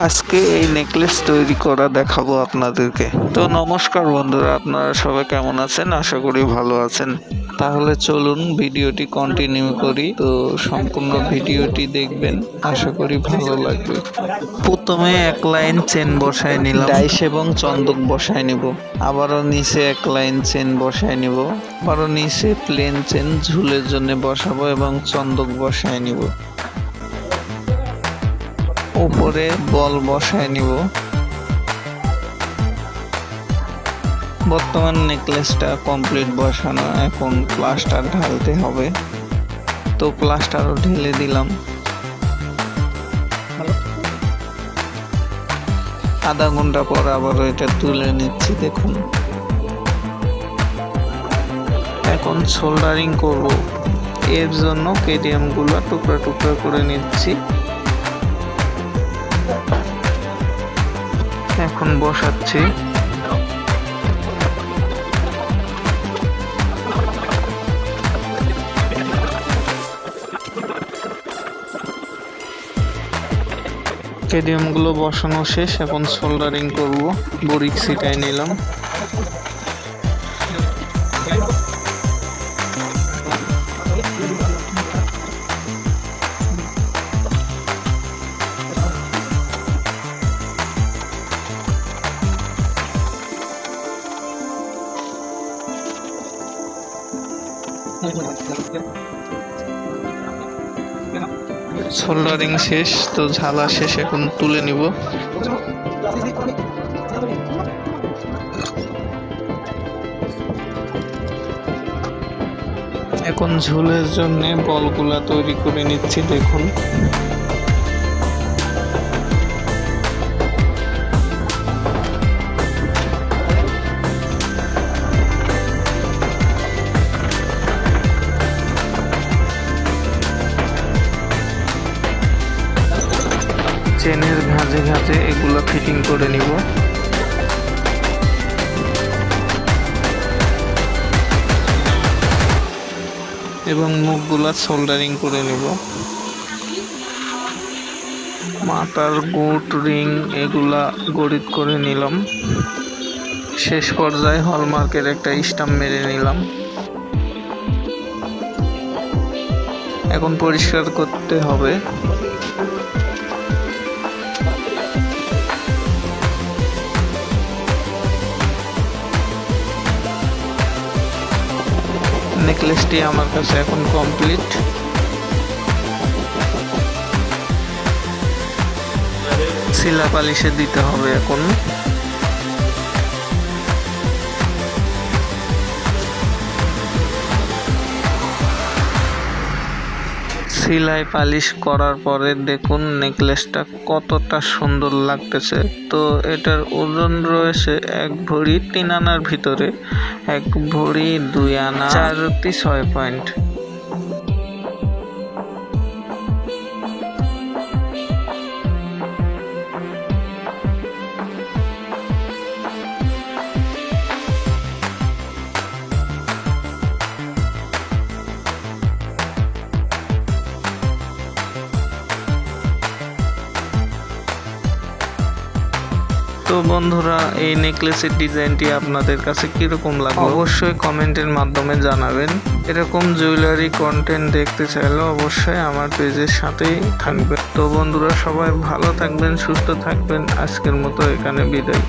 আজকে এই নেকলেস তৈরি করা দেখাবো আপনাদেরকে। তো নমস্কার বন্ধুরা, আপনারা সবাই কেমন আছেন? আশা করি ভালো আছেন। তাহলে চলুন ভিডিওটি কন্টিনিউ করি। তো সম্পূর্ণ ভিডিওটি দেখবেন, আশা করি ভালো লাগবে। প্রথমে এক লাইন চেন বসায় নিলাম, ডাইস এবং চন্দক বসায় নিব। আবারও নিচে এক লাইন চেন বসায় নিব, আবারও নিচে প্লেন চেন ঝুলের জন্য বসাবো এবং চন্দক বসায় নিব। উপরে বল বসায় নিব। বর্তমান নেকলেসটা কমপ্লিট বসানো, এখন প্লাস্টার ঢালতে হবে। তো প্লাস্টারও ঢেলে দিলাম। আধা ঘন্টা পর আবারও এটা তুলে নিচ্ছি। দেখুন, এখন সোল্ডারিং করব। এর জন্য কেডিএম গুলো টুকরা টুকরা করে নিচ্ছি। এখন বসাচ্ছি। কেডিএম গুলো বসানো শেষ, এখন সোল্ডারিং করব। বরিক ছিটাই নিলাম। সোল্ডারিং শেষ, তো ঝালা শেষ, এখন তুলে নিব। এখন ঝুলের জন্য বলগুলা তৈরি করে নিচ্ছি। দেখুন, চেনের ঘাঁজে ঘাঁজে এগুলো ফিটিং করে নিব। এবং মুখগুলা সোল্ডারিং করে নিব। মাথার গুট, রিং এগুলা গড়িত করে নিলাম। শেষ পর্যায়ে হলমার্কের একটা স্টাম্প মেরে নিলাম। এখন পরিষ্কার করতে হবে। নেকলেসটি আমার কাছে এখন কমপ্লিট। শিলা পালিশে দিতে হবে। এখন সিলাই পালিশ করার পরে দেখুন নেকলেসটা কতটা সুন্দর লাগতেছে। তো এটার ওজন রয়েছে 1 ভরি 3 আনার ভিতরে, 1 ভরি 2 আনা 4 রতি 6 পয়েন্ট। তো বন্ধুরা, এই নেকলেসের ডিজাইনটি আপনাদের কাছে কিরকম লাগলো অবশ্যই কমেন্টের মাধ্যমে জানাবেন। এরকম জুয়েলারি কন্টেন্ট দেখতে চাইলে অবশ্যই আমার পেজের সাথেই থাকবেন। তো বন্ধুরা, সবাই ভালো থাকবেন, সুস্থ থাকবেন। আজকের মতো এখানে বিদায়।